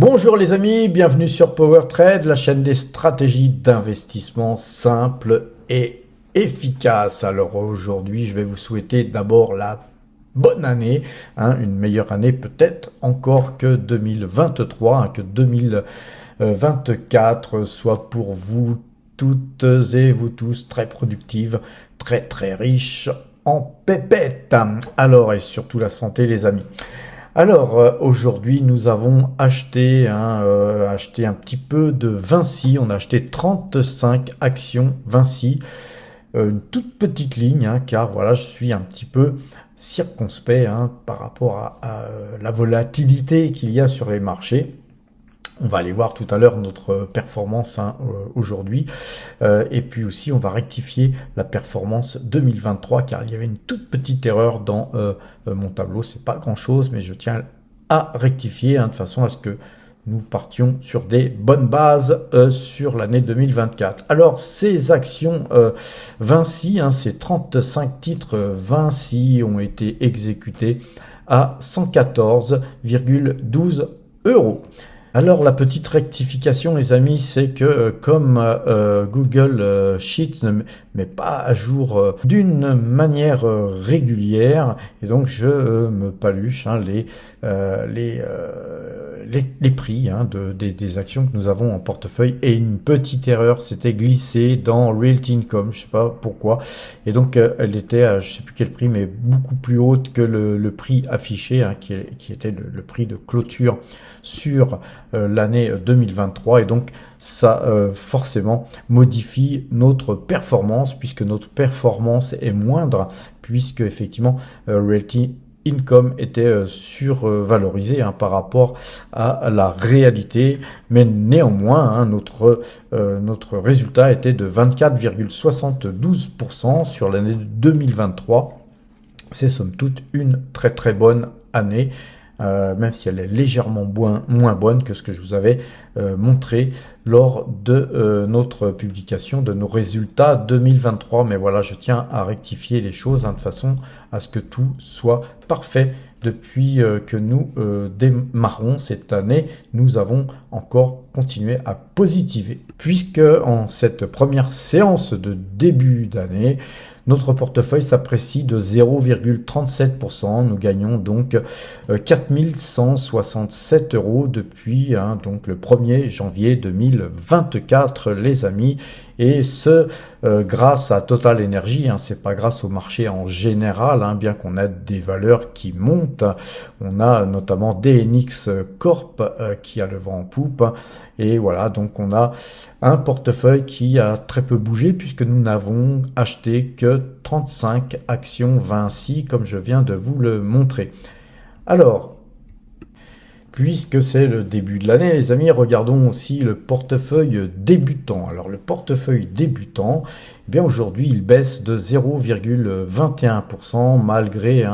Bonjour les amis, bienvenue sur PowerTrade, la chaîne des stratégies d'investissement simples et efficaces. Alors aujourd'hui, je vais vous souhaiter d'abord la bonne année, une meilleure année peut-être encore que 2023, que 2024 soit pour vous toutes et vous tous très productive, très riche en pépettes. Alors et surtout la santé les amis. Alors aujourd'hui nous avons acheté un petit peu de Vinci, on a acheté 35 actions Vinci, une toute petite ligne car voilà je suis un petit peu circonspect par rapport à la volatilité qu'il y a sur les marchés. On va aller voir tout à l'heure notre performance aujourd'hui. Et puis aussi, on va rectifier la performance 2023 car il y avait une toute petite erreur dans mon tableau. C'est pas grand-chose, mais je tiens à rectifier de façon à ce que nous partions sur des bonnes bases sur l'année 2024. Alors, ces actions Vinci, ces 35 titres Vinci ont été exécutés à 114,12 €. Alors la petite rectification les amis, c'est que comme Google Sheets ne met pas à jour d'une manière régulière, et donc je me paluche les prix des actions que nous avons en portefeuille, et une petite erreur s'était glissée dans Realty Income, je sais pas pourquoi, et donc elle était à je sais plus quel prix, mais beaucoup plus haute que le prix affiché qui était le prix de clôture sur l'année 2023, et donc ça forcément modifie notre performance, puisque notre performance est moindre, puisque effectivement Realty Income était survalorisé par rapport à la réalité, mais néanmoins notre résultat était de 24,72% sur l'année 2023. C'est somme toute une très bonne année. Même si elle est légèrement moins bonne que ce que je vous avais montré lors de notre publication de nos résultats 2023. Mais voilà, je tiens à rectifier les choses de façon à ce que tout soit parfait. Depuis que nous démarrons cette année, nous avons encore continué à positiver, puisque en cette première séance de début d'année, notre portefeuille s'apprécie de 0,37%. Nous gagnons donc 4167 € depuis donc le 1er janvier 2024, les amis. Et ce, grâce à Total Energy, c'est pas grâce au marché en général, bien qu'on ait des valeurs qui montent. On a notamment DNX Corp qui a le vent en poupe. Et voilà, donc on a un portefeuille qui a très peu bougé, puisque nous n'avons acheté que 35 actions Vinci, comme je viens de vous le montrer. Alors, puisque c'est le début de l'année, les amis, regardons aussi le portefeuille débutant. Alors, le portefeuille débutant, eh bien aujourd'hui, il baisse de 0,21% malgré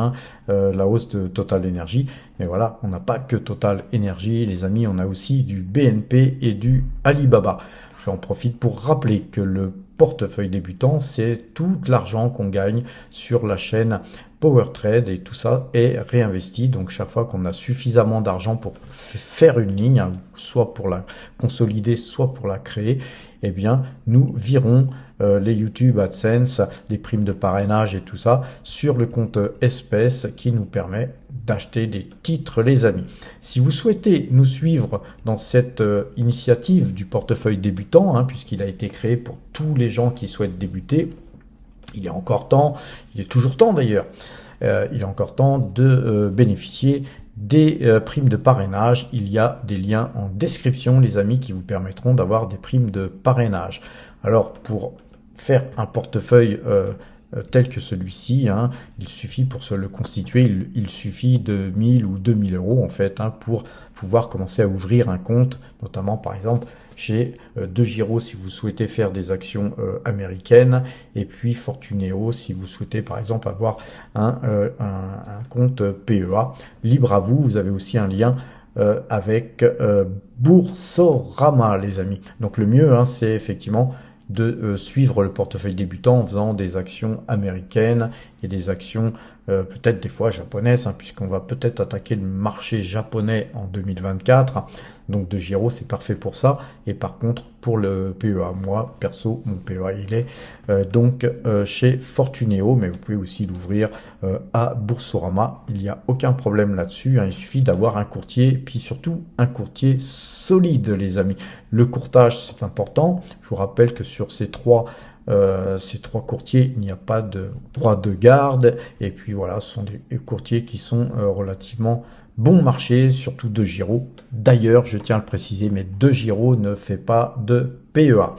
la hausse de Total Energy. Mais voilà, on n'a pas que Total Energy, les amis, on a aussi du BNP et du Alibaba. J'en profite pour rappeler que le portefeuille débutant, c'est tout l'argent qu'on gagne sur la chaîne PowerTrade, et tout ça est réinvesti. Donc chaque fois qu'on a suffisamment d'argent pour faire une ligne, soit pour la consolider, soit pour la créer, eh bien nous virons les YouTube AdSense, les primes de parrainage et tout ça sur le compte espèces, qui nous permet d'acheter des titres, les amis. Si vous souhaitez nous suivre dans cette initiative du portefeuille débutant, puisqu'il a été créé pour tous les gens qui souhaitent débuter, il est encore temps, il est toujours temps d'ailleurs, il est encore temps de bénéficier des primes de parrainage. Il y a des liens en description, les amis, qui vous permettront d'avoir des primes de parrainage. Alors, pour faire un portefeuille tel que celui-ci, il suffit pour se le constituer, il suffit de 1000 ou 2000 € en fait, pour pouvoir commencer à ouvrir un compte, notamment par exemple chez DeGiro si vous souhaitez faire des actions américaines, et puis Fortuneo si vous souhaitez par exemple avoir un compte PEA. Libre à vous. Vous avez aussi un lien avec Boursorama, les amis. Donc le mieux, c'est effectivement de suivre le portefeuille débutant en faisant des actions américaines et des actions peut-être des fois japonaises, hein, puisqu'on va peut-être attaquer le marché japonais en 2024. Donc de Giro, c'est parfait pour ça. Et par contre, pour le PEA, moi, perso, mon PEA, il est chez Fortuneo, mais vous pouvez aussi l'ouvrir à Boursorama. Il n'y a aucun problème là-dessus, hein. Il suffit d'avoir un courtier, puis surtout un courtier solide, les amis. Le courtage, c'est important. Je vous rappelle que sur ces trois courtiers, il n'y a pas de droit de garde. Et puis voilà, ce sont des courtiers qui sont relativement bon marché, surtout de Giro. D'ailleurs, je tiens à le préciser, mais de Giro ne fait pas de PEA.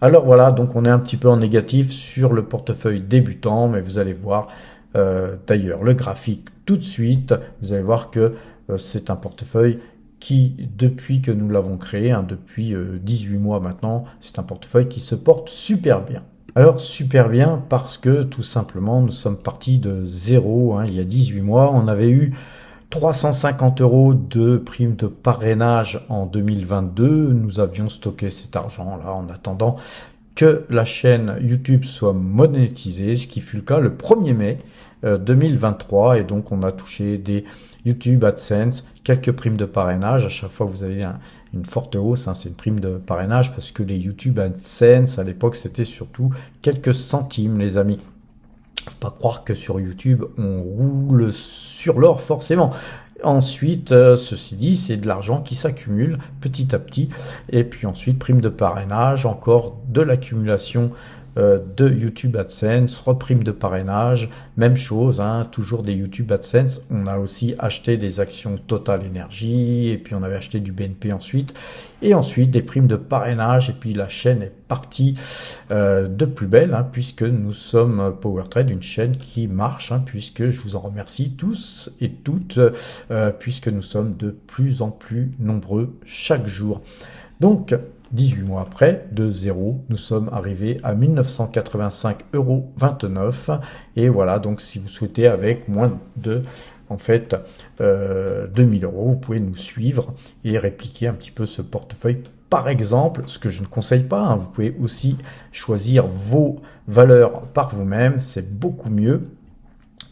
Alors voilà, donc on est un petit peu en négatif sur le portefeuille débutant, mais vous allez voir d'ailleurs le graphique tout de suite. Vous allez voir que c'est un portefeuille qui, depuis que nous l'avons créé, hein, depuis 18 mois maintenant, c'est un portefeuille qui se porte super bien. Alors super bien parce que tout simplement nous sommes partis de zéro, hein, il y a 18 mois. On avait eu 350 € de prime de parrainage en 2022. Nous avions stocké cet argent-là en attendant que la chaîne YouTube soit monétisée, ce qui fut le cas le 1er mai 2023. Et donc, on a touché des YouTube AdSense, quelques primes de parrainage. À chaque fois, vous avez une forte hausse, hein, c'est une prime de parrainage parce que les YouTube AdSense, à l'époque, c'était surtout quelques centimes, les amis. Faut pas croire que sur YouTube, on roule sur l'or forcément. Ensuite, ceci dit, c'est de l'argent qui s'accumule petit à petit. Et puis ensuite, prime de parrainage, encore de l'accumulation de YouTube AdSense, reprime de parrainage, même chose, hein, toujours des YouTube AdSense. On a aussi acheté des actions Total Energy, et puis on avait acheté du BNP ensuite, et ensuite des primes de parrainage, et puis la chaîne est partie de plus belle, hein, puisque nous sommes PowerTrade, une chaîne qui marche, hein, puisque je vous en remercie tous et toutes, puisque nous sommes de plus en plus nombreux chaque jour. Donc, 18 mois après, de zéro, nous sommes arrivés à 1985,29 €. Et voilà, donc si vous souhaitez avec moins de 2000 €, vous pouvez nous suivre et répliquer un petit peu ce portefeuille. Par exemple, ce que je ne conseille pas, hein, vous pouvez aussi choisir vos valeurs par vous-même, c'est beaucoup mieux.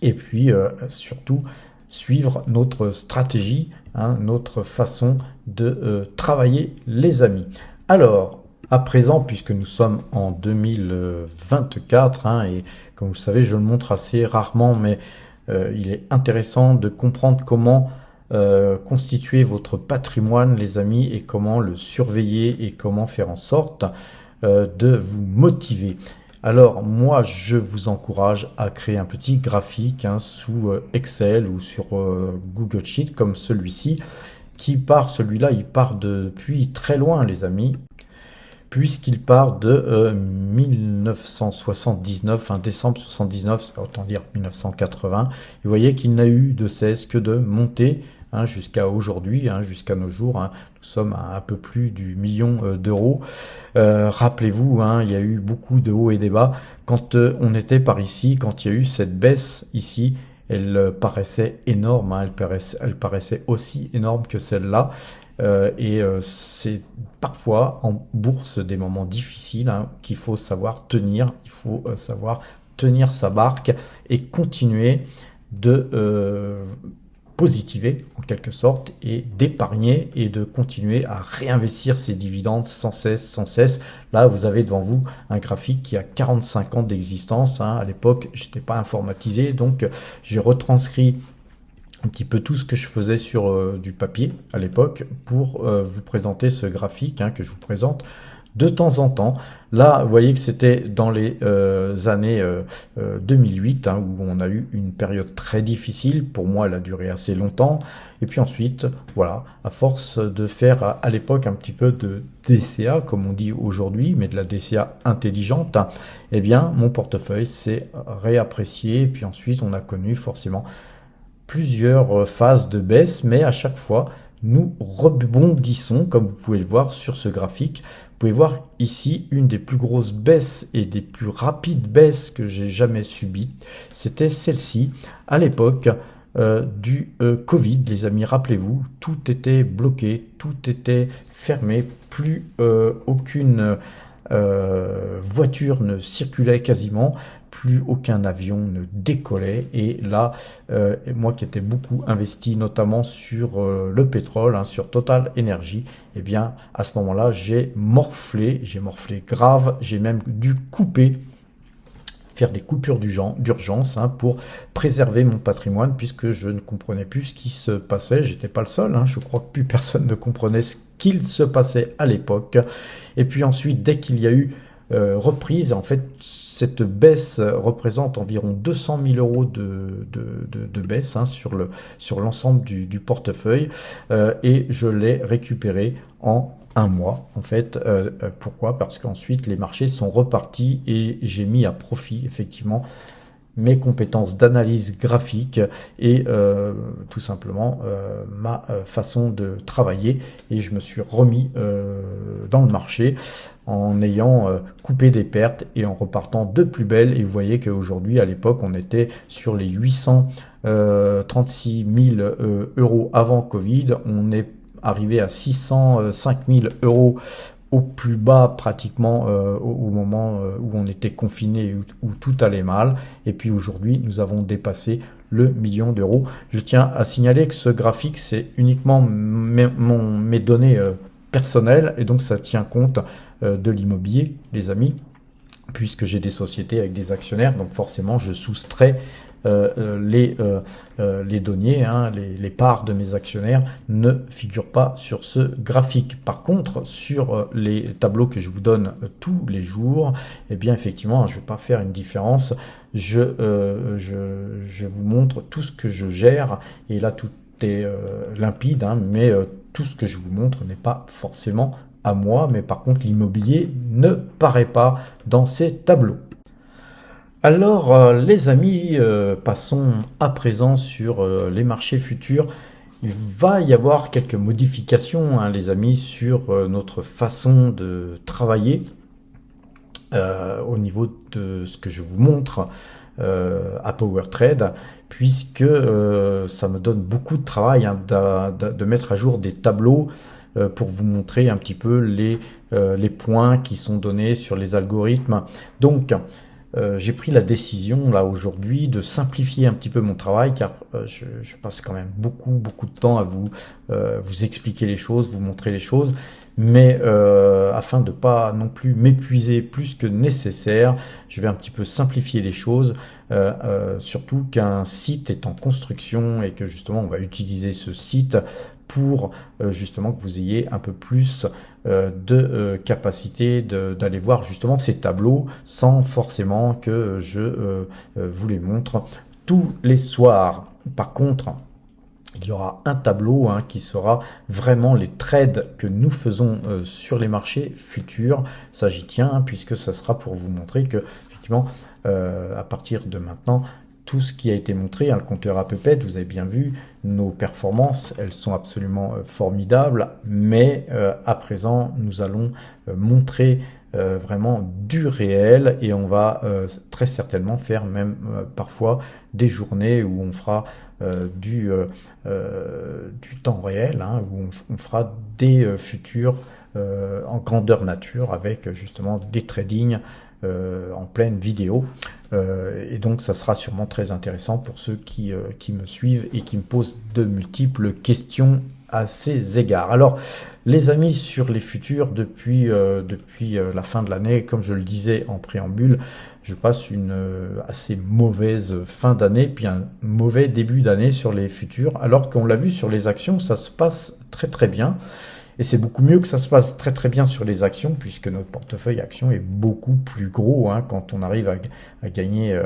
Et puis surtout, suivre notre stratégie, hein, notre façon de travailler, les amis. Alors, à présent, puisque nous sommes en 2024, hein, et comme vous le savez, je le montre assez rarement, mais il est intéressant de comprendre comment constituer votre patrimoine, les amis, et comment le surveiller et comment faire en sorte de vous motiver. Alors moi, je vous encourage à créer un petit graphique, hein, sous Excel ou sur Google Sheet comme celui-ci, celui-là, il part depuis très loin, les amis, puisqu'il part de 1979, hein, décembre 79, autant dire 1980. Vous voyez qu'il n'a eu de cesse que de monter, hein, jusqu'à aujourd'hui, hein, jusqu'à nos jours, hein. Nous sommes à un peu plus du million d'euros. Rappelez-vous, hein, il y a eu beaucoup de hauts et des bas. Quand on était par ici, quand il y a eu cette baisse ici, elle paraissait énorme, hein, elle paraissait aussi énorme que celle-là. C'est parfois en bourse des moments difficiles, hein, qu'il faut savoir tenir, il faut savoir tenir sa barque et continuer de positiver en quelque sorte et d'épargner et de continuer à réinvestir ses dividendes sans cesse, sans cesse. Là, vous avez devant vous un graphique qui a 45 ans d'existence, hein. À l'époque, j'étais pas informatisé, donc j'ai retranscrit un petit peu tout ce que je faisais sur du papier à l'époque pour vous présenter ce graphique, hein, que je vous présente de temps en temps. Là, vous voyez que c'était dans les années 2008, hein, où on a eu une période très difficile. Pour moi, elle a duré assez longtemps. Et puis ensuite, voilà, à force de faire à l'époque un petit peu de DCA, comme on dit aujourd'hui, mais de la DCA intelligente, hein, eh bien, mon portefeuille s'est réapprécié. Et puis ensuite, on a connu forcément plusieurs phases de baisse, mais à chaque fois, nous rebondissons, comme vous pouvez le voir sur ce graphique. Vous pouvez voir ici une des plus grosses baisses et des plus rapides baisses que j'ai jamais subies. C'était celle-ci, à l'époque du Covid, les amis. Rappelez-vous, tout était bloqué, tout était fermé, plus aucune voiture ne circulait quasiment. plus aucun avion ne décollait. Et là, moi qui étais beaucoup investi notamment sur le pétrole, hein, sur Total Energy, eh bien à ce moment-là, j'ai morflé grave, j'ai même dû faire des coupures d'urgence, hein, pour préserver mon patrimoine, puisque je ne comprenais plus ce qui se passait. J'étais pas le seul, hein, je crois que plus personne ne comprenait ce qu'il se passait à l'époque. Et puis ensuite, dès qu'il y a eu reprise, en fait, cette baisse représente environ 200 000 euros de baisse, hein, sur l'ensemble du portefeuille, et je l'ai récupéré en un mois, en fait. Pourquoi? Parce qu'ensuite les marchés sont repartis et j'ai mis à profit effectivement mes compétences d'analyse graphique et tout simplement ma façon de travailler, et je me suis remis dans le marché en ayant coupé des pertes et en repartant de plus belle. Et vous voyez qu'aujourd'hui, à l'époque, on était sur les 836 000 euros avant Covid. On est arrivé à 605 000 euros au plus bas pratiquement au moment où on était confiné, où tout allait mal. Et puis aujourd'hui, nous avons dépassé le million d'euros. Je tiens à signaler que ce graphique, c'est uniquement mes données personnelles, et donc ça tient compte de l'immobilier, les amis, puisque j'ai des sociétés avec des actionnaires, donc forcément je soustrais les deniers, hein, les parts de mes actionnaires ne figurent pas sur ce graphique. Par contre, sur les tableaux que je vous donne tous les jours, eh bien effectivement, je ne vais pas faire une différence. Je vous montre tout ce que je gère, et là tout est limpide, hein, mais tout ce que je vous montre n'est pas forcément à moi, mais par contre l'immobilier ne paraît pas dans ces tableaux. Alors les amis, passons à présent sur les marchés futurs. Il va y avoir quelques modifications, hein, les amis, sur notre façon de travailler au niveau de ce que je vous montre à PowerTrade, puisque ça me donne beaucoup de travail, hein, de mettre à jour des tableaux pour vous montrer un petit peu les points qui sont donnés sur les algorithmes. Donc j'ai pris la décision là aujourd'hui de simplifier un petit peu mon travail, car je passe quand même beaucoup de temps à vous expliquer les choses, vous montrer les choses, mais afin de pas non plus m'épuiser plus que nécessaire, je vais un petit peu simplifier les choses, surtout qu'un site est en construction et que justement on va utiliser ce site pour justement que vous ayez un peu plus de capacité d'aller voir justement ces tableaux sans forcément que je vous les montre tous les soirs. Par contre, il y aura un tableau, hein, qui sera vraiment les trades que nous faisons sur les marchés futurs. Ça, j'y tiens, hein, puisque ça sera pour vous montrer que effectivement, à partir de maintenant, tout ce qui a été montré, hein, le compteur à pépette, vous avez bien vu, nos performances, elles sont absolument formidables, mais à présent, nous allons montrer vraiment du réel, et on va très certainement faire même parfois des journées où on fera du temps réel, hein, où on fera des futurs en grandeur nature avec justement des tradings en pleine vidéo, et donc ça sera sûrement très intéressant pour ceux qui me suivent et qui me posent de multiples questions à ces égards. Alors les amis, sur les futurs, depuis la fin de l'année, comme je le disais en préambule, je passe une assez mauvaise fin d'année, puis un mauvais début d'année sur les futurs, alors qu'on l'a vu sur les actions, ça se passe très bien. Et c'est beaucoup mieux que ça se passe très bien sur les actions, puisque notre portefeuille actions est beaucoup plus gros, hein, quand on arrive à gagner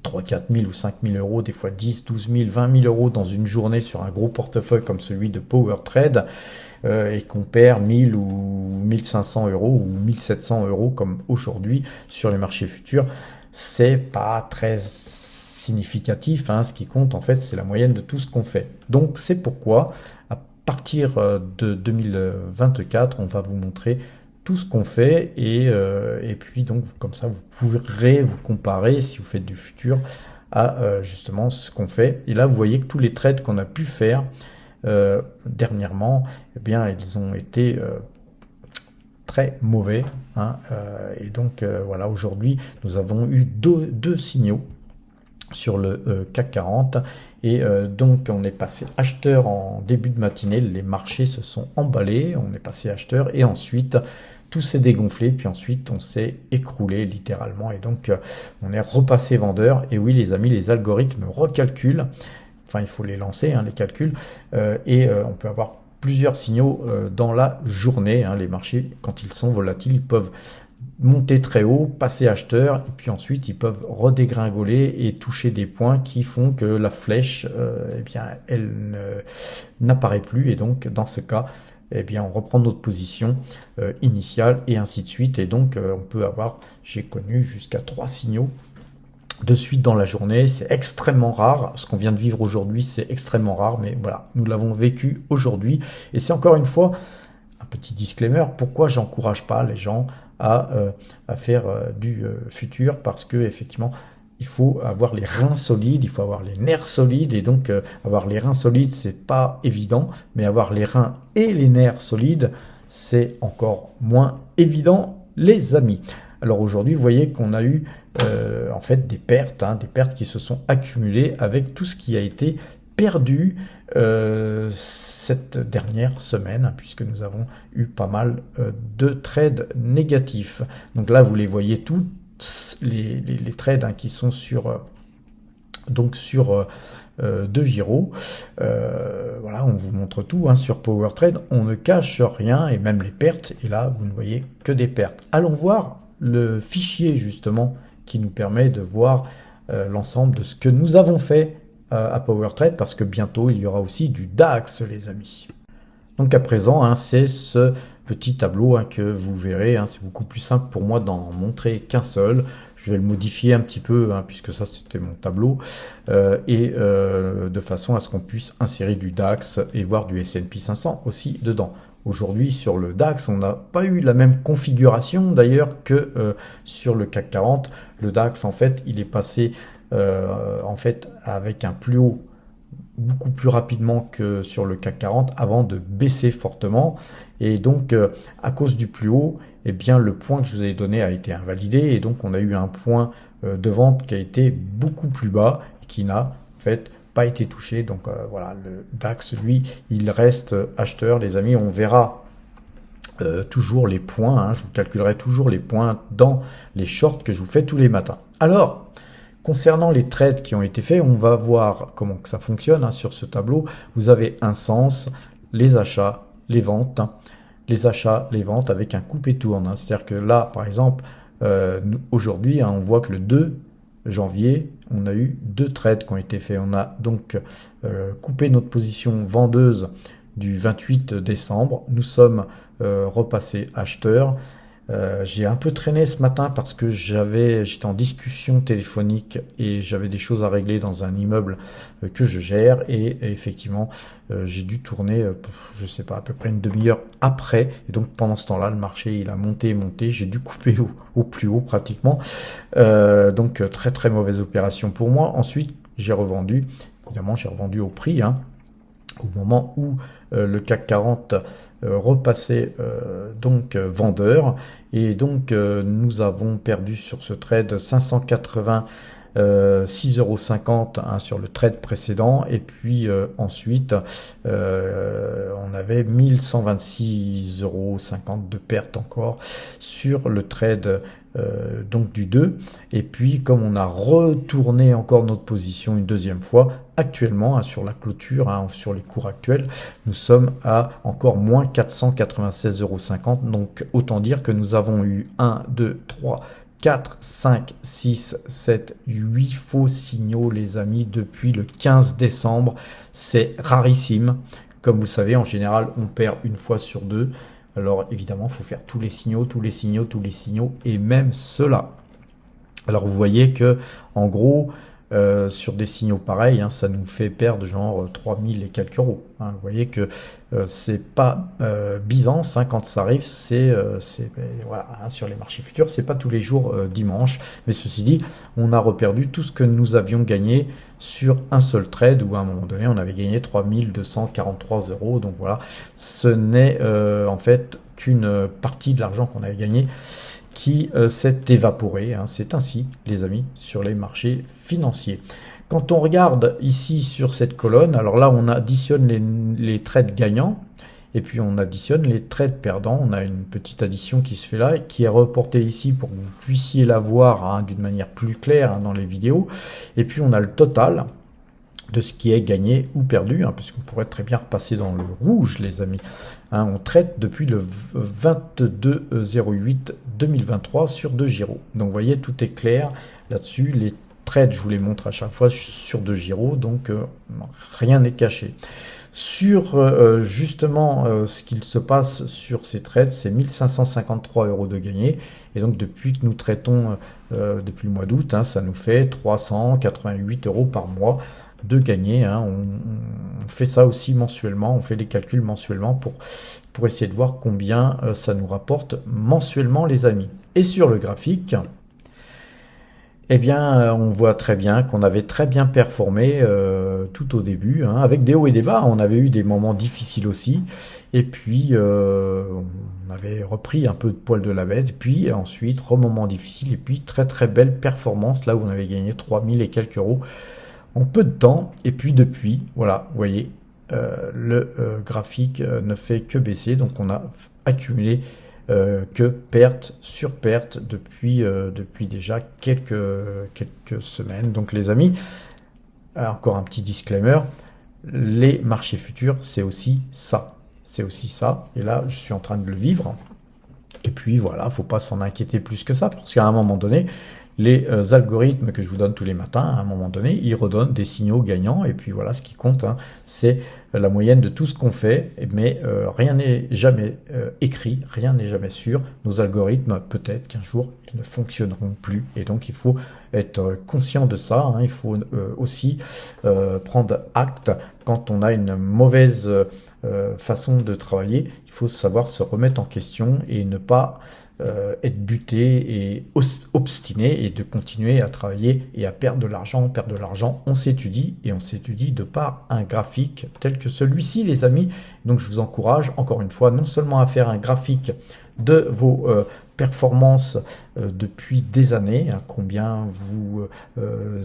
3 4 000 ou 5 000 euros, des fois 10, 12 000, 20 000 euros dans une journée sur un gros portefeuille comme celui de PowerTrade, et qu'on perd 1000 ou 1500 euros ou 1700 euros comme aujourd'hui sur les marchés futurs. C'est pas très significatif, hein. Ce qui compte en fait, c'est la moyenne de tout ce qu'on fait. Donc c'est pourquoi à partir de 2024, on va vous montrer tout ce qu'on fait, et puis donc comme ça vous pourrez vous comparer, si vous faites du futur, à justement ce qu'on fait. Et là vous voyez que tous les trades qu'on a pu faire dernièrement, eh bien ils ont été très mauvais, hein, et donc voilà, aujourd'hui nous avons eu deux signaux sur le CAC 40 et donc on est passé acheteur en début de matinée, les marchés se sont emballés, on est passé acheteur et ensuite tout s'est dégonflé, puis ensuite on s'est écroulé littéralement et donc on est repassé vendeur. Et oui les amis, les algorithmes recalculent, enfin il faut les lancer, hein, les calculs, et on peut avoir plusieurs signaux dans la journée, hein. Les marchés, quand ils sont volatiles, ils peuvent monter très haut, passer acheteur, et puis ensuite ils peuvent redégringoler et toucher des points qui font que la flèche, eh bien, elle n'apparaît plus, et donc dans ce cas, eh bien, on reprend notre position initiale, et ainsi de suite. Et donc on peut avoir, j'ai connu jusqu'à 3 signaux de suite dans la journée. C'est extrêmement rare, ce qu'on vient de vivre aujourd'hui, c'est extrêmement rare, mais voilà, nous l'avons vécu aujourd'hui, et c'est encore une fois un petit disclaimer, pourquoi j'encourage pas les gens à faire du futur, parce que effectivement il faut avoir les reins solides, il faut avoir les nerfs solides, et donc avoir les reins solides c'est pas évident, mais avoir les reins et les nerfs solides c'est encore moins évident les amis. Alors aujourd'hui vous voyez qu'on a eu en fait des pertes, hein, des pertes qui se sont accumulées avec tout ce qui a été perdu cette dernière semaine, hein, puisque nous avons eu pas mal de trades négatifs. Donc là vous les voyez tous les trades, hein, qui sont sur donc sur de Giro. Voilà, on vous montre tout, hein, sur PowerTrade, on ne cache rien, et même les pertes, et là vous ne voyez que des pertes. Allons voir le fichier justement qui nous permet de voir l'ensemble de ce que nous avons fait à PowerTrade, parce que bientôt il y aura aussi du DAX les amis. Donc à présent, hein, c'est ce petit tableau, hein, que vous verrez, hein, c'est beaucoup plus simple pour moi d'en montrer qu'un seul. Je vais le modifier un petit peu, hein, puisque ça c'était mon tableau, et de façon à ce qu'on puisse insérer du DAX et voir du S&P 500 aussi dedans. Aujourd'hui sur le DAX, on n'a pas eu la même configuration d'ailleurs que sur le CAC 40. Le DAX en fait, il est passé en fait avec un plus haut beaucoup plus rapidement que sur le CAC 40 avant de baisser fortement, et donc à cause du plus haut, eh bien le point que je vous ai donné a été invalidé, et donc on a eu un point de vente qui a été beaucoup plus bas et qui n'a en fait pas été touché. Donc voilà, le DAX lui il reste acheteur les amis. On verra toujours les points, hein, je vous calculerai toujours les points dans les shorts que je vous fais tous les matins. Alors concernant les trades qui ont été faits, on va voir comment que ça fonctionne, hein, sur ce tableau. Vous avez un sens, les achats, les ventes, hein, les achats, les ventes avec un coupe et tourne, hein. C'est-à-dire que là, par exemple, aujourd'hui, hein, on voit que le 2 janvier, on a eu 2 trades qui ont été faits. On a donc coupé notre position vendeuse du 28 décembre. Nous sommes repassés acheteurs. J'ai un peu traîné ce matin parce que j'étais en discussion téléphonique et j'avais des choses à régler dans un immeuble que je gère, et effectivement j'ai dû tourner, je sais pas, à peu près une demi-heure après, et donc pendant ce temps-là le marché il a monté, j'ai dû couper au plus haut pratiquement, donc très très mauvaise opération pour moi. Ensuite j'ai revendu, évidemment j'ai revendu au prix, hein, au moment où le CAC 40 repassait donc vendeur, et donc nous avons perdu sur ce trade 586,50 €, hein, sur le trade précédent, et puis ensuite on avait 1126,50 € de perte encore sur le trade donc du 2, et puis comme on a retourné encore notre position une deuxième fois, actuellement, hein, sur la clôture, hein, sur les cours actuels, nous sommes à encore moins 496,50 €. Donc autant dire que nous avons eu 1, 2, 3, 4, 5, 6, 7, 8 faux signaux les amis depuis le 15 décembre. C'est rarissime. Comme vous savez, en général, on perd une fois sur deux. Alors évidemment, il faut faire tous les signaux, et même cela. Alors vous voyez que en gros, sur des signaux pareils, hein, ça nous fait perdre genre 3000 et quelques euros, hein. Vous voyez que c'est pas Byzance, hein, quand ça arrive, c'est voilà, hein, sur les marchés futurs, c'est pas tous les jours dimanche. Mais ceci dit, on a reperdu tout ce que nous avions gagné sur un seul trade, où à un moment donné on avait gagné 3243 €. Donc voilà, ce n'est en fait qu'une partie de l'argent qu'on avait gagné qui s'est évaporé. C'est ainsi, les amis, sur les marchés financiers. Quand on regarde ici sur cette colonne, alors là, on additionne les trades gagnants et puis on additionne les trades perdants. On a une petite addition qui se fait là, qui est reportée ici pour que vous puissiez la voir d'une manière plus claire dans les vidéos. Et puis on a le total de ce qui est gagné ou perdu, puisqu'on pourrait très bien repasser dans le rouge, les amis. On traite depuis le 22/08/2023 sur DeGiro. Donc vous voyez, tout est clair là-dessus. Les trades, je vous les montre à chaque fois sur DeGiro, donc rien n'est caché. Sur justement ce qu'il se passe sur ces trades, c'est 1553 € de gagné. Et donc depuis que nous traitons depuis le mois d'août, ça nous fait 388 € par mois de gagner. On fait ça aussi mensuellement, on fait les calculs mensuellement pour essayer de voir combien ça nous rapporte mensuellement, les amis. Et sur le graphique, eh bien, on voit très bien qu'on avait très bien performé tout au début, avec des hauts et des bas. On avait eu des moments difficiles aussi, et puis on avait repris un peu de poil de la bête, et puis ensuite, moment difficile, et puis très très belle performance, là où on avait gagné 3000 et quelques euros en peu de temps. Et puis depuis, voilà, vous voyez, le graphique ne fait que baisser, donc on a accumulé que perte sur perte depuis déjà quelques semaines. Donc les amis, encore un petit disclaimer, les marchés futurs, c'est aussi ça. C'est aussi ça. Et là, je suis en train de le vivre. Et puis voilà, faut pas s'en inquiéter plus que ça, parce qu'à un moment donné, les algorithmes que je vous donne tous les matins, à un moment donné, ils redonnent des signaux gagnants. Et puis voilà, ce qui compte, c'est la moyenne de tout ce qu'on fait. Mais rien n'est jamais écrit, rien n'est jamais sûr. Nos algorithmes, peut-être qu'un jour, ils ne fonctionneront plus. Et donc, il faut être conscient de ça. Il faut aussi prendre acte quand on a une mauvaise façon de travailler. Il faut savoir se remettre en question et ne pas être buté et obstiné, et de continuer à travailler et à perdre de l'argent. On s'étudie, et on s'étudie de par un graphique tel que celui-ci, les amis. Donc je vous encourage encore une fois non seulement à faire un graphique de vos performances depuis des années, combien vous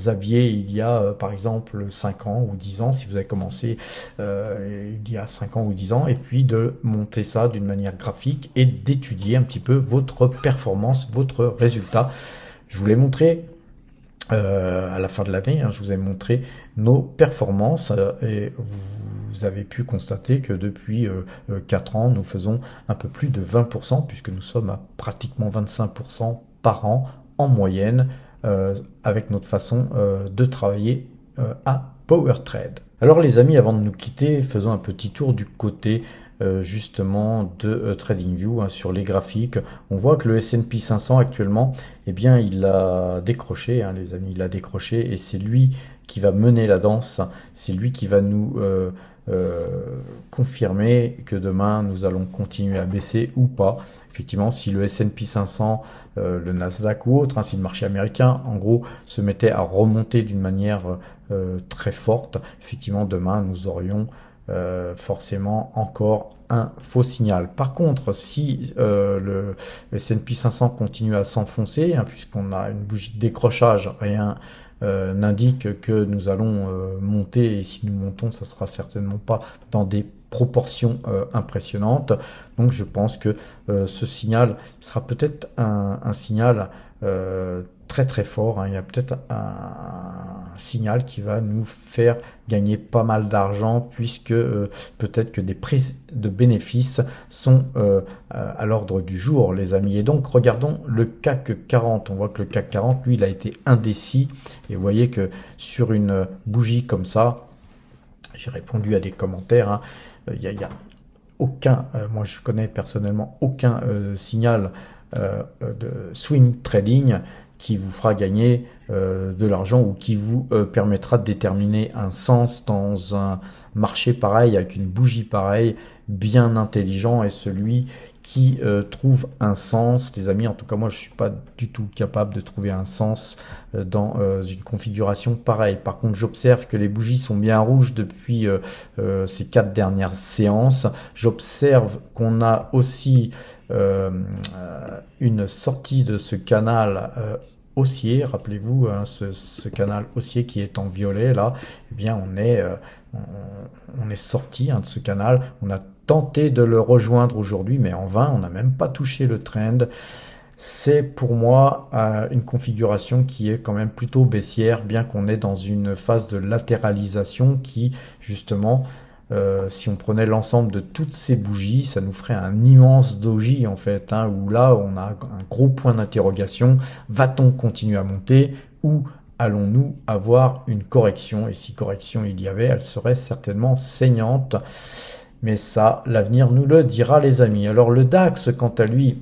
aviez il y a par exemple 5 ans ou 10 ans, si vous avez commencé il y a 5 ans ou 10 ans, et puis de monter ça d'une manière graphique et d'étudier un petit peu votre performance, votre résultat. Je vous l'ai montré à la fin de l'année, je vous ai montré nos performances et vous avez pu constater que depuis 4 ans, nous faisons un peu plus de 20%, puisque nous sommes à pratiquement 25% par an en moyenne avec notre façon de travailler à PowerTrade. Alors les amis, avant de nous quitter, faisons un petit tour du côté justement de TradingView sur les graphiques. On voit que le S&P 500 actuellement, eh bien, il a décroché, les amis, il a décroché, et c'est lui qui va mener la danse. C'est lui qui va nous confirmer que demain nous allons continuer à baisser ou pas. Effectivement, si le S&P 500, le Nasdaq ou autre, si le marché américain, en gros, se mettait à remonter d'une manière très forte, effectivement, demain, nous aurions forcément encore un faux signal. Par contre, si le S&P 500 continue à s'enfoncer, puisqu'on a une bougie de décrochage, rien n'indique que nous allons monter, et si nous montons, ça sera certainement pas dans des proportions impressionnantes. Donc je pense que ce signal sera peut-être un signal très très fort. Il y a peut-être un signal qui va nous faire gagner pas mal d'argent, puisque peut-être que des prises de bénéfices sont à l'ordre du jour, les amis. Et donc regardons le CAC 40. On voit que le CAC 40, lui, il a été indécis, et vous voyez que sur une bougie comme ça, j'ai répondu à des commentaires, il y a aucun, moi je connais personnellement aucun signal de swing trading qui vous fera gagner de l'argent, ou qui vous permettra de déterminer un sens dans un marché pareil, avec une bougie pareille. Bien intelligent est celui qui trouve un sens, les amis. En tout cas, moi, je suis pas du tout capable de trouver un sens dans une configuration pareille. Par contre, j'observe que les bougies sont bien rouges depuis ces 4 dernières séances. J'observe qu'on a aussi une sortie de ce canal haussier. Rappelez-vous, hein, ce canal haussier qui est en violet là, eh bien on est sorti de ce canal. On a tenté de le rejoindre aujourd'hui, mais en vain. On n'a même pas touché le trend. C'est pour moi une configuration qui est quand même plutôt baissière, bien qu'on est dans une phase de latéralisation qui, justement, si on prenait l'ensemble de toutes ces bougies, ça nous ferait un immense doji en fait, hein, où là on a un gros point d'interrogation. Va-t-on continuer à monter ou allons-nous avoir une correction? Et si correction il y avait, elle serait certainement saignante. Mais ça, l'avenir nous le dira, les amis. Alors le DAX, quant à lui,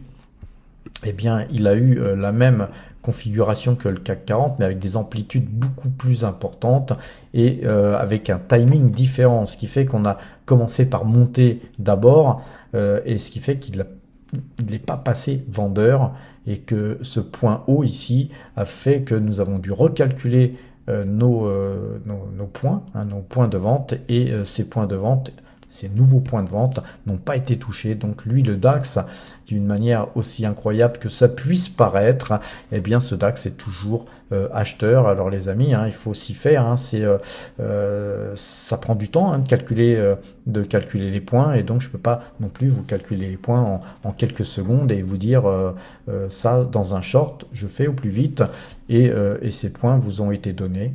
eh bien, il a eu la même configuration que le CAC 40, mais avec des amplitudes beaucoup plus importantes et avec un timing différent, ce qui fait qu'on a commencé par monter d'abord et ce qui fait qu'il n'est pas passé vendeur et que ce point haut ici a fait que nous avons dû recalculer nos points, hein, nos points de vente, et ces points de vente, ces nouveaux points de vente n'ont pas été touchés. Donc lui, le DAX, d'une manière aussi incroyable que ça puisse paraître, eh bien ce DAX est toujours acheteur. Alors les amis, hein, il faut s'y faire, hein, ça prend du temps, hein, de calculer les points, et donc je peux pas non plus vous calculer les points en quelques secondes et vous dire ça dans un short, je fais au plus vite, et ces points vous ont été donnés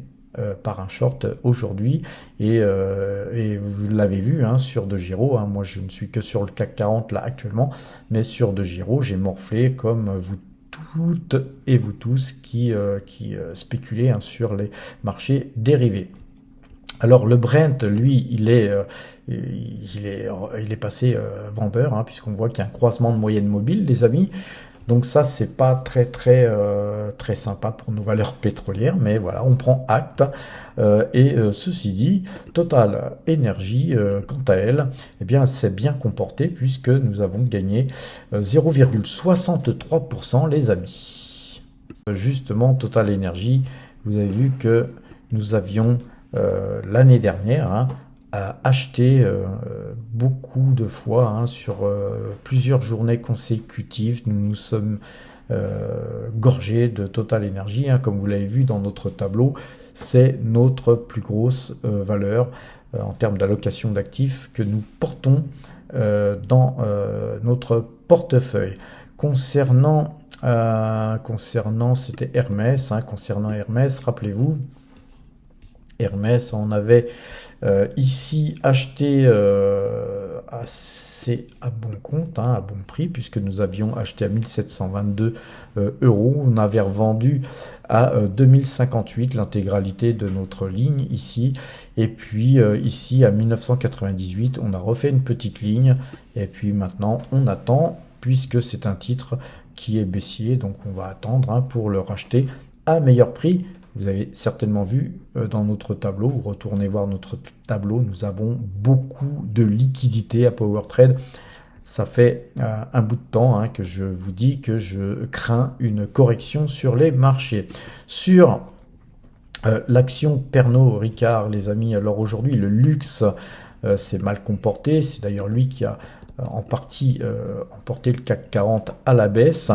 par un short aujourd'hui, et vous l'avez vu, hein, sur DeGiro, hein, moi je ne suis que sur le CAC 40 là actuellement, mais sur DeGiro j'ai morflé comme vous toutes et vous tous qui spéculez, hein, sur les marchés dérivés. Alors le Brent, lui, il est passé vendeur, hein, puisqu'on voit qu'il y a un croisement de moyenne mobile, les amis. Donc ça, c'est pas très sympa pour nos valeurs pétrolières, mais voilà, on prend acte. Ceci dit, Total Energy, quant à elle, eh bien, s'est bien comporté puisque nous avons gagné 0,63%, les amis. Justement, Total Energy, vous avez vu que nous avions l'année dernière, hein, a acheté beaucoup de fois, hein, sur plusieurs journées consécutives. Nous nous sommes gorgés de Total Energy, hein, comme vous l'avez vu dans notre tableau. C'est notre plus grosse valeur en termes d'allocation d'actifs que nous portons dans notre portefeuille. Concernant c'était Hermès, hein, concernant Hermès, rappelez-vous, Hermès, on avait ici acheté assez à bon compte, hein, à bon prix, puisque nous avions acheté à 1722 euros. On avait revendu à 2058 l'intégralité de notre ligne ici. Et puis ici à 1998, on a refait une petite ligne. Et puis maintenant, on attend, puisque c'est un titre qui est baissier. Donc on va attendre, hein, pour le racheter à meilleur prix. Vous avez certainement vu dans notre tableau, ou retournez voir notre tableau, nous avons beaucoup de liquidités à PowerTrade. Ça fait un bout de temps, hein, que je vous dis que je crains une correction sur les marchés. Sur l'action Pernod Ricard, les amis, alors aujourd'hui le luxe s'est mal comporté. C'est d'ailleurs lui qui a en partie emporté le CAC 40 à la baisse.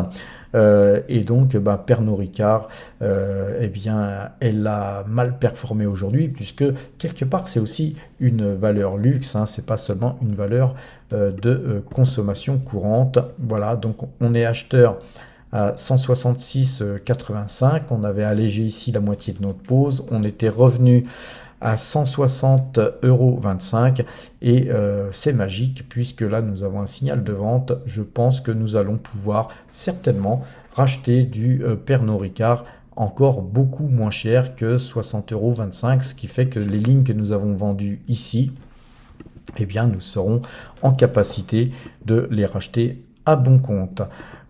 Et donc Pernod Ricard, eh bien, elle a mal performé aujourd'hui, puisque quelque part c'est aussi une valeur luxe, hein, c'est pas seulement une valeur de consommation courante. Voilà, donc on est acheteur à 166,85. On avait allégé ici la moitié de notre pause, on était revenu à 160,25 € et c'est magique, puisque là nous avons un signal de vente. Je pense que nous allons pouvoir certainement racheter du Pernod Ricard encore beaucoup moins cher que 60,25 €, ce qui fait que les lignes que nous avons vendues ici, eh bien nous serons en capacité de les racheter à bon compte.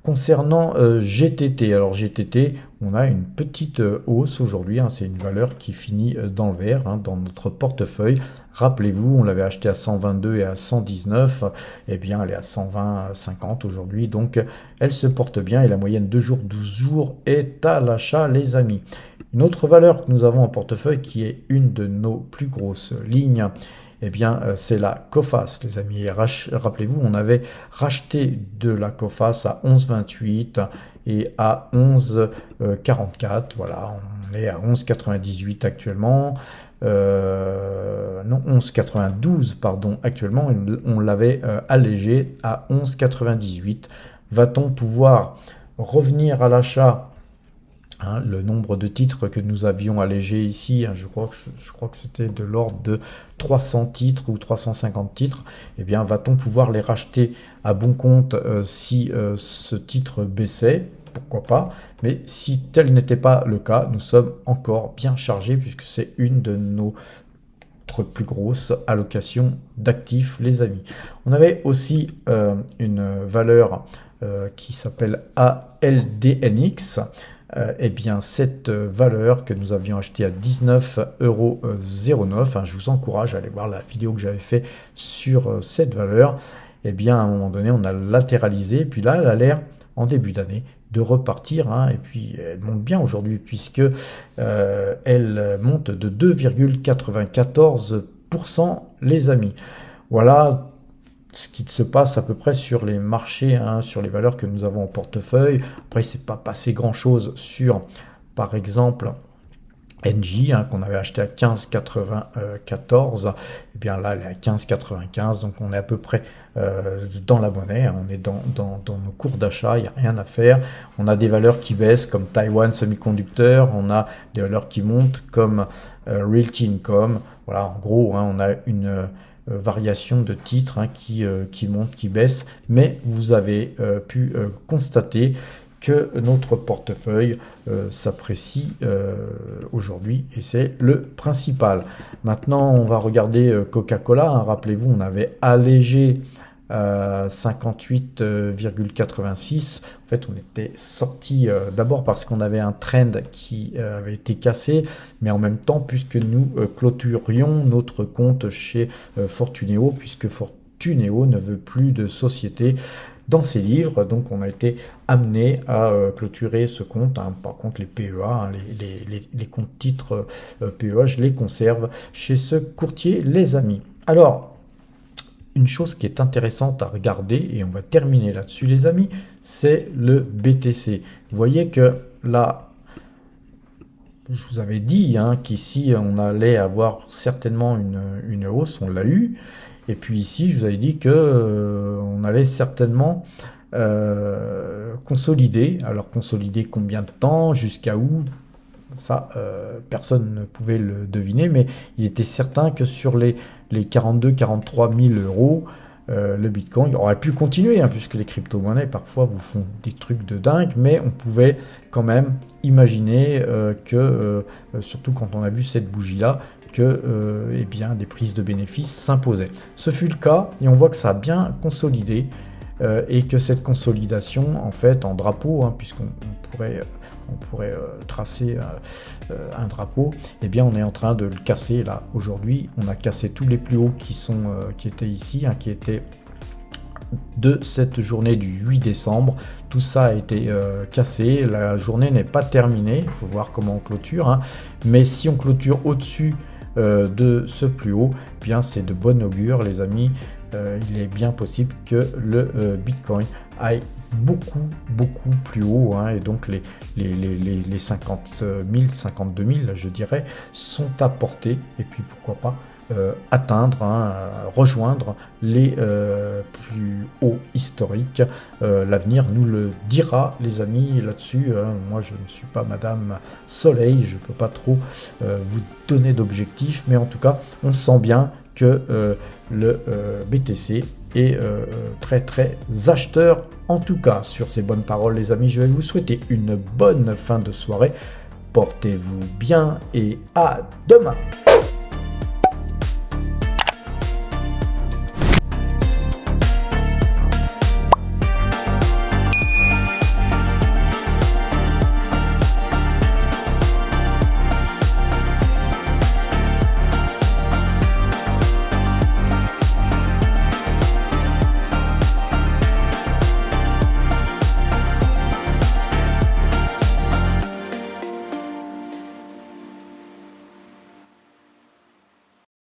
Concernant GTT, alors GTT, on a une petite hausse aujourd'hui, hein, c'est une valeur qui finit dans le vert, hein, dans notre portefeuille. Rappelez-vous, on l'avait acheté à 122 et à 119, eh bien elle est à 120,50 aujourd'hui, donc elle se porte bien et la moyenne 2 jours, 12 jours est à l'achat les amis. Une autre valeur que nous avons en portefeuille qui est une de nos plus grosses lignes, eh bien, c'est la Coface, les amis. Rappelez-vous, on avait racheté de la Coface à 11,28 et à 11,44. Voilà, on est à 11,98 actuellement. Non, 11,92, pardon, actuellement. On l'avait allégé à 11,98. Va-t-on pouvoir revenir à l'achat? Le nombre de titres que nous avions allégé ici, je crois que c'était de l'ordre de 300 titres ou 350 titres, eh bien va-t-on pouvoir les racheter à bon compte si ce titre baissait? Pourquoi pas? Mais si tel n'était pas le cas, nous sommes encore bien chargés puisque c'est une de nos plus grosse allocation d'actifs les amis. On avait aussi une valeur qui s'appelle ALDNX. Eh bien, cette valeur que nous avions achetée à 19,09 €, je vous encourage à aller voir la vidéo que j'avais fait sur cette valeur. Eh bien, à un moment donné, on a latéralisé, puis là, elle a l'air, en début d'année, de repartir, et puis elle monte bien aujourd'hui, puisque elle monte de 2,94% les amis. Voilà ce qui se passe à peu près sur les marchés, sur les valeurs que nous avons en portefeuille. Après, c'est pas passé grand-chose sur, par exemple, Engie, qu'on avait acheté à 15,94. Et bien là, elle est à 15,95. Donc, on est à peu près dans la monnaie. On est dans nos cours d'achat. Il n'y a rien à faire. On a des valeurs qui baissent comme Taiwan Semiconductor. On a des valeurs qui montent comme Realty Income. Voilà, en gros, on a une variation de titres qui montent, qui baissent, mais vous avez pu constater que notre portefeuille s'apprécie aujourd'hui et c'est le principal. Maintenant, on va regarder Coca-Cola. Rappelez-vous, on avait allégé 58,86. En fait, on était sorti d'abord parce qu'on avait un trend qui avait été cassé, mais en même temps, puisque nous clôturions notre compte chez Fortuneo, puisque Fortuneo ne veut plus de société dans ses livres, donc on a été amené à clôturer ce compte. Par contre, les PEA, les comptes titres PEA, je les conserve chez ce courtier, les amis. Alors, une chose qui est intéressante à regarder, et on va terminer là-dessus les amis, c'est le BTC. Vous voyez que là, je vous avais dit qu'ici on allait avoir certainement une hausse, on l'a eu. Et puis ici, je vous avais dit que on allait certainement consolider. Alors consolider combien de temps, jusqu'à où? Ça, personne ne pouvait le deviner, mais il était certain que sur les 42-43 000 €, le Bitcoin aurait pu continuer, puisque les crypto-monnaies parfois vous font des trucs de dingue, mais on pouvait quand même imaginer que, surtout quand on a vu cette bougie-là, que eh bien, des prises de bénéfices s'imposaient. Ce fut le cas, et on voit que ça a bien consolidé, et que cette consolidation, en fait, en drapeau, puisqu'on pourrait tracer un drapeau, eh bien on est en train de le casser là aujourd'hui. On a cassé tous les plus hauts qui étaient ici, qui étaient de cette journée du 8 décembre. Tout ça a été cassé. La journée n'est pas terminée. Il faut voir comment on clôture. Mais si on clôture au-dessus de ce plus haut, eh bien c'est de bon augure les amis. Il est bien possible que le Bitcoin aille beaucoup plus haut, et donc les 50 000, 52 000 je dirais sont à portée, et puis pourquoi pas atteindre, rejoindre les plus hauts historiques. L'avenir nous le dira les amis là-dessus. Moi je ne suis pas Madame Soleil, je peux pas trop vous donner d'objectifs, mais en tout cas on sent bien que le BTC est très acheteur. En tout cas, sur ces bonnes paroles les amis, je vais vous souhaiter une bonne fin de soirée. Portez-vous bien et à demain.